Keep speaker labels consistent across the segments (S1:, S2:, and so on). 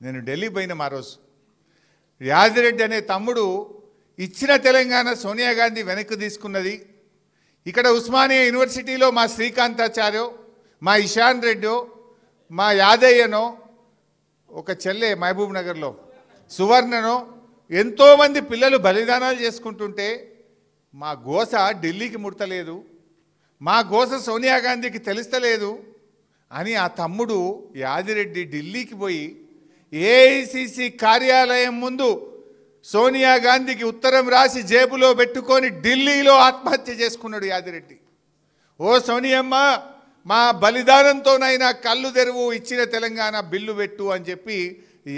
S1: నేను ఢిల్లీ పోయిన ఆ రోజు యాదిరెడ్డి అనే తమ్ముడు ఇచ్చిన తెలంగాణ సోనియా గాంధీ వెనక్కి తీసుకున్నది. ఇక్కడ ఉస్మానియా యూనివర్సిటీలో మా శ్రీకాంతాచార్యో, మా ఇషాన్ రెడ్డో, మా యాదయ్యనో, ఒక చెల్లె మహబూబ్ నగర్లో సువర్ణనో ఎంతోమంది పిల్లలు బలిదానాలు చేసుకుంటుంటే మా గోస ఢిల్లీకి ముడతలేదు, మా గోస సోనియా గాంధీకి తెలుస్తలేదు అని ఆ తమ్ముడు యాదిరెడ్డి ఢిల్లీకి పోయి ఏఐసిసి కార్యాలయం ముందు సోనియా గాంధీకి ఉత్తరం రాసి జేబులో పెట్టుకొని ఢిల్లీలో ఆత్మహత్య చేసుకున్నాడు యాదిరెడ్డి. ఓ సోనియమ్మ, మా బలిదానంతోనైనా కళ్ళు తెరువు, ఇచ్చిన తెలంగాణ బిల్లు పెట్టు అని చెప్పి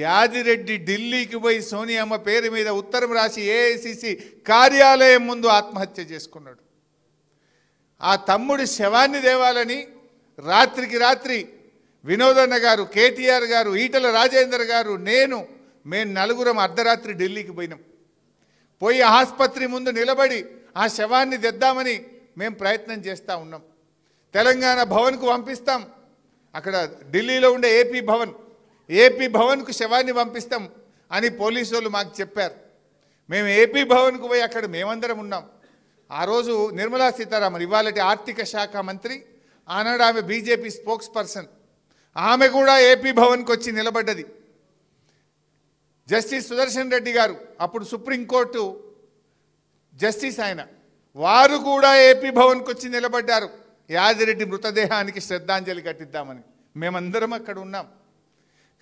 S1: యాదిరెడ్డి ఢిల్లీకి పోయి సోనియమ్మ పేరు మీద ఉత్తరం రాసి ఏఐసిసి కార్యాలయం ముందు ఆత్మహత్య చేసుకున్నాడు. ఆ తమ్ముడి శవాన్ని దేవాలని రాత్రికి రాత్రి వినోదన్న గారు, కేటీఆర్ గారు, ఈటల రాజేందర్ గారు, మేము నలుగురం అర్ధరాత్రి ఢిల్లీకి పోయినాం. పోయి ఆసుపత్రి ముందు నిలబడి ఆ శవాన్ని తెద్దామని మేము ప్రయత్నం చేస్తూ ఉన్నాం. తెలంగాణ భవన్కు పంపిస్తాం, అక్కడ ఢిల్లీలో ఉండే ఏపీ భవన్కు శవాన్ని పంపిస్తాం అని పోలీసు వాళ్ళు మాకు చెప్పారు. మేము ఏపీ భవన్కు పోయి అక్కడ మేమందరం ఉన్నాం. ఆ రోజు నిర్మలా సీతారామన్, ఇవాళటి ఆర్థిక శాఖ మంత్రి, ఆనాడు ఆమె బీజేపీ స్పోక్స్ పర్సన్, ఆమె కూడా ఏపీ భవన్కి వచ్చి నిలబడ్డది. జస్టిస్ సుదర్శన్ రెడ్డి గారు, అప్పుడు సుప్రీంకోర్టు జస్టిస్ ఆయన, వారు కూడా ఏపీ భవన్కి వచ్చి నిలబడ్డారు యాదిరెడ్డి మృతదేహానికి శ్రద్ధాంజలి ఘటిద్దామని. మేమందరం అక్కడ ఉన్నాం.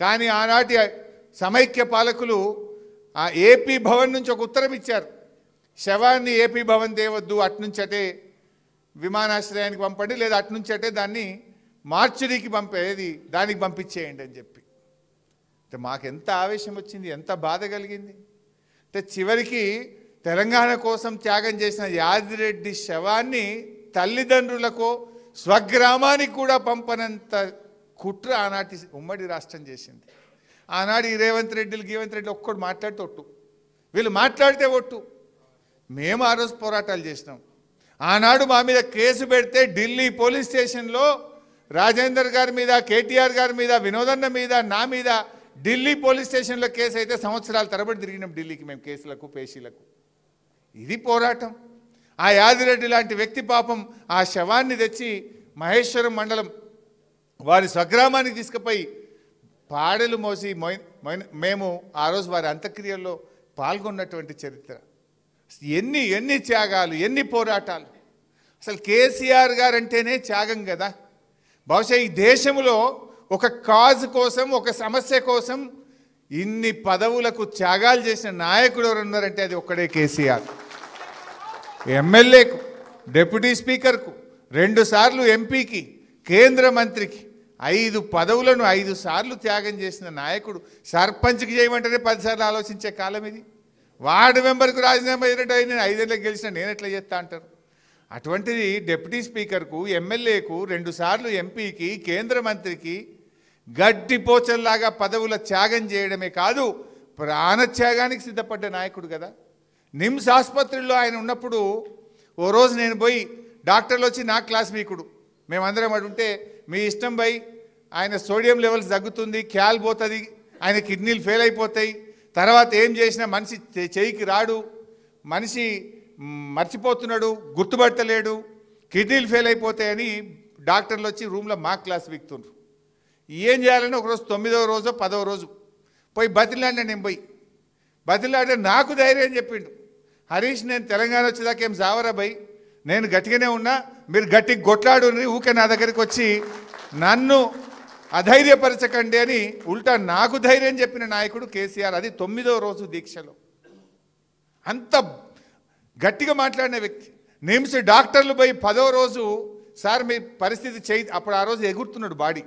S1: కానీ ఆనాటి సమైక్య పాలకులు ఆ ఏపీ భవన్ నుంచి ఒక ఉత్తరం ఇచ్చారు, శవాన్ని ఏపీ భవన్ తేవద్దు, అట్నుంచటే విమానాశ్రయానికి పంపండి, లేదా అట్నుంచటే దాన్ని మార్చురీకి దానికి పంపించేయండి అని చెప్పి. అంటే మాకెంత ఆవేశం వచ్చింది, ఎంత బాధ కలిగింది. అంటే చివరికి తెలంగాణ కోసం త్యాగం చేసిన యాదిరెడ్డి శవాన్ని తల్లిదండ్రులకో స్వగ్రామానికి కూడా పంపనంత కుట్ర ఆనాటి ఉమ్మడి రాష్ట్రం చేసింది. ఆనాడు ఈ రేవంత్ రెడ్డి ఒక్కడు మాట్లాడితే ఒట్టు, వీళ్ళు మాట్లాడితే ఒట్టు. మేము ఆ రోజు పోరాటాలు చేసినాం. ఆనాడు మా మీద కేసు పెడితే ఢిల్లీ పోలీస్ స్టేషన్లో రాజేందర్ గారి మీద, కేటీఆర్ గారి మీద, వినోదన్న మీద, నా మీద ఢిల్లీ పోలీస్ స్టేషన్లో కేసు అయితే సంవత్సరాల తరబడి తిరిగినాం ఢిల్లీకి మేము కేసులకు, పేషీలకు. ఇది పోరాటం. ఆ యాదిరెడ్డి లాంటి వ్యక్తి పాపం ఆ శవాన్ని తెచ్చి మహేశ్వరం మండలం వారి స్వగ్రామానికి తీసుకుపోయి పాడెలు మోసి మేము ఆ రోజు వారి అంత్యక్రియల్లో పాల్గొన్నటువంటి చరిత్ర. ఎన్ని త్యాగాలు, ఎన్ని పోరాటాలు. అసలు కేసీఆర్ గారు అంటేనే త్యాగం కదా. బహుశా ఈ దేశంలో ఒక కాజ్ కోసం, ఒక సమస్య కోసం ఇన్ని పదవులకు త్యాగాలు చేసిన నాయకుడు ఎవరు ఉన్నారంటే అది ఒక్కడే కేసీఆర్. ఎమ్మెల్యేకు, డిప్యూటీ స్పీకర్కు, 2 సార్లు ఎంపీకి, కేంద్ర మంత్రికి 5 పదవులను 5 సార్లు త్యాగం చేసిన నాయకుడు. సర్పంచ్కి చేయమంటేనే 10 సార్లు ఆలోచించే కాలం ఇది. వార్డు మెంబర్కు రాజీనామా అయినట్టు నేను 5 ఏళ్ళకి గెలిచిన నేను ఎట్లా చేస్తా అంటారు. అటువంటిది డిప్యూటీ స్పీకర్కు, ఎమ్మెల్యేకు, 2 సార్లు ఎంపీకి, కేంద్ర మంత్రికి గడ్డిపోచల్లాగా పదవుల త్యాగం చేయడమే కాదు, ప్రాణత్యాగానికి సిద్ధపడ్డ నాయకుడు కదా. నిమ్స్ ఆసుపత్రిలో ఆయన ఉన్నప్పుడు ఓ రోజు నేను పోయి, డాక్టర్లు వచ్చి నా క్లాస్మేకుడు, మేమందరం అడుంటే మీ ఇష్టం పోయి, ఆయన సోడియం లెవెల్స్ తగ్గుతుంది, క్యాల్ పోతుంది, ఆయన కిడ్నీలు ఫెయిల్ అయిపోతాయి, తర్వాత ఏం చేసినా మనిషి చేయికి రాడు, మనిషి మర్చిపోతున్నాడు, గుర్తుపట్టలేడు, కిడ్నీలు ఫెయిల్ అయిపోతాయని డాక్టర్లు వచ్చి రూమ్లో మా క్లాస్ వీక్తుండ్రు. ఏం చేయాలని ఒకరోజు 9వ రోజో 10వ రోజు పోయి బతిలాడినా. నేను పోయి బతిలాడితే నాకు ధైర్యం చెప్పిండు, హరీష్ నేను తెలంగాణ వచ్చేదాకా ఏం జావరా భయ్, నేను గట్టిగానే ఉన్నా, మీరు గట్టిగా కొట్లాడు, ఊకే నా దగ్గరికి వచ్చి నన్ను అధైర్యపరచకండి అని ఉల్టా నాకు ధైర్యం చెప్పిన నాయకుడు కేసీఆర్. అది 9వ రోజు దీక్షలో అంత గట్టిగా మాట్లాడిన వ్యక్తి. నిమ్స్ డాక్టర్లు పోయి 10వ రోజు సార్ మీ పరిస్థితి చేయి, అప్పుడు ఆ రోజు ఎగురుతున్నాడు బాడీ,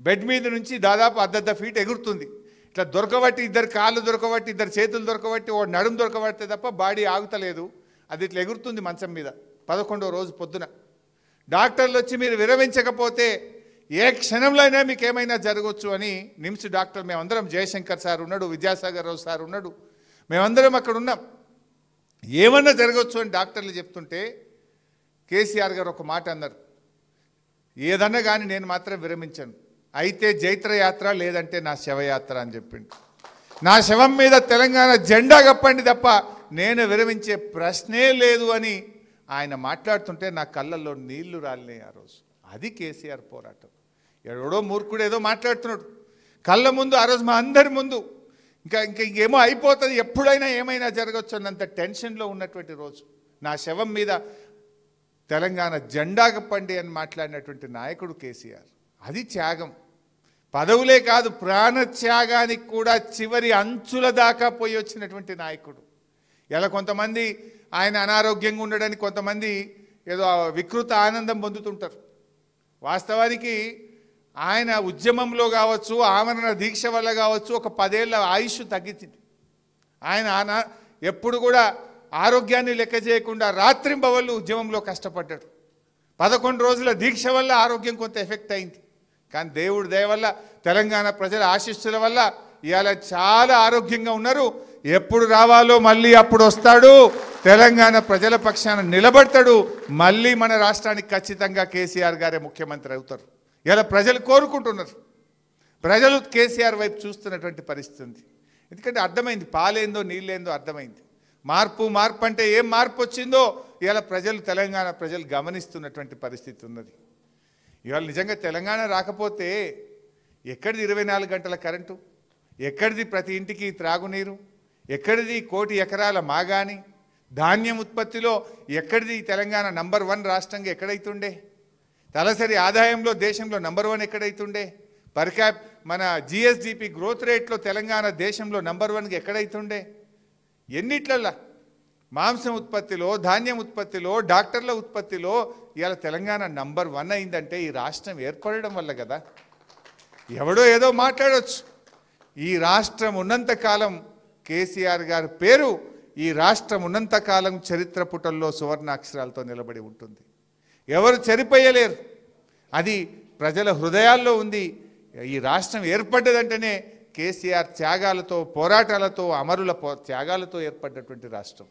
S1: బెడ్ మీద నుంచి దాదాపు 1.5 ఫీట్ ఎగురుతుంది. ఇట్లా దొరకబట్టి, 2 కాళ్ళు దొరకబట్టి, 2 చేతులు దొరకబట్టి, ఓ నడుము దొరకబడితే తప్ప బాడీ ఆగుతలేదు. అది ఇట్లా ఎగురుతుంది మంచం మీద. 11వ రోజు పొద్దున డాక్టర్లు వచ్చి మీరు విరమించకపోతే ఏ క్షణంలో అయినా మీకు ఏమైనా జరగవచ్చు అని నిమ్స్ డాక్టర్, మేమందరం, జయశంకర్ సార్ ఉన్నాడు, విద్యాసాగర్ రావు సార్ ఉన్నాడు, మేమందరం అక్కడ ఉన్నాం, ఏమన్నా జరగవచ్చు అని డాక్టర్లు చెప్తుంటే కేసీఆర్ గారు ఒక మాట అన్నారు, ఏదన్నా కానీ నేను మాత్రం విరమించను, అయితే జైత్రయాత్ర లేదంటే నా శవయాత్ర అని చెప్పిండు. నా శవం మీద తెలంగాణ జెండా కప్పండి తప్ప నేను విరమించే ప్రశ్నే లేదు అని ఆయన మాట్లాడుతుంటే నా కళ్ళల్లో నీళ్లు రాలినాయి ఆ రోజు. అది కేసీఆర్ పోరాటం. ఎవడో మూర్ఖుడు ఏదో మాట్లాడుతున్నాడు కళ్ళ ముందు, ఆ రోజు మా అందరి ముందు ఇంకేమో అయిపోతుంది, ఎప్పుడైనా ఏమైనా జరగచ్చు అన్నంత టెన్షన్లో ఉన్నటువంటి రోజు. నా శవం మీద తెలంగాణ జెండా కప్పండి అని మాట్లాడినటువంటి నాయకుడు కేసీఆర్. అది త్యాగం. పదవులే కాదు, ప్రాణత్యాగానికి కూడా చివరి అంచుల దాకా పోయి వచ్చినటువంటి నాయకుడు. ఇలా కొంతమంది ఆయన అనారోగ్యంగా ఉండడానికి కొంతమంది ఏదో వికృత ఆనందం పొందుతుంటారు. వాస్తవానికి ఆయన ఉద్యమంలో కావచ్చు, ఆమరణ దీక్ష వల్ల కావచ్చు, ఒక 10 ఏళ్ల ఆయుష్ తగ్గించింది. ఆయన ఎప్పుడు కూడా ఆరోగ్యాన్ని లెక్క చేయకుండా రాత్రింబవళ్ళు ఉద్యమంలో కష్టపడ్డాడు. 11 రోజుల దీక్ష వల్ల ఆరోగ్యం కొంత ఎఫెక్ట్ అయింది. కానీ దేవుడి దయ వల్ల, తెలంగాణ ప్రజల ఆశీస్సుల వల్ల ఇవాళ చాలా ఆరోగ్యంగా ఉన్నారు. ఎప్పుడు రావాలో మళ్ళీ అప్పుడు వస్తాడు, తెలంగాణ ప్రజల పక్షాన నిలబడతాడు. మళ్ళీ మన రాష్ట్రానికి ఖచ్చితంగా కేసీఆర్ గారే ముఖ్యమంత్రి అవుతారు. ఇలా ప్రజలు కోరుకుంటున్నారు. ప్రజలు కేసీఆర్ వైపు చూస్తున్నటువంటి పరిస్థితి ఉంది. ఎందుకంటే అర్థమైంది, పాలేందో నీళ్ళేందో అర్థమైంది. మార్పు అంటే ఏం మార్పు వచ్చిందో ఇలా తెలంగాణ ప్రజలు గమనిస్తున్నటువంటి పరిస్థితి ఉన్నది. ఇవాళ నిజంగా తెలంగాణ రాకపోతే ఎక్కడిది 24 గంటల కరెంటు, ఎక్కడిది ప్రతి ఇంటికి త్రాగునీరు, ఎక్కడిది 1 కోటి ఎకరాల మాగాని, ధాన్యం ఉత్పత్తిలో ఎక్కడిది తెలంగాణ నంబర్ 1 రాష్ట్రంగా ఎక్కడైతుండే, తలసరి ఆదాయంలో దేశంలో నంబర్ 1 ఎక్కడైతుండే, పర్ క్యాప్ మన జిఎస్డిపి గ్రోత్ రేట్లో తెలంగాణ దేశంలో నంబర్ 1గా ఎక్కడైతుండే, ఎన్నిట్లల్లా మాంసం ఉత్పత్తిలో, ధాన్యం ఉత్పత్తిలో, డాక్టర్ల ఉత్పత్తిలో ఇవాళ తెలంగాణ నంబర్ 1 అయిందంటే ఈ రాష్ట్రం ఏర్పడడం వల్ల కదా. ఎవడో ఏదో మాట్లాడవచ్చు. ఈ రాష్ట్రం ఉన్నంతకాలం కేసీఆర్ గారి పేరు ఈ రాష్ట్రం ఉన్నంతకాలం చరిత్ర పుటల్లో సువర్ణాక్షరాలతో నిలబడి ఉంటుంది. ఎవరు చెరిపోయలేరు. అది ప్రజల హృదయాల్లో ఉంది. ఈ రాష్ట్రం ఏర్పడ్డదంటేనే కేసీఆర్ త్యాగాలతో, పోరాటాలతో, అమరుల త్యాగాలతో ఏర్పడ్డటువంటి రాష్ట్రం.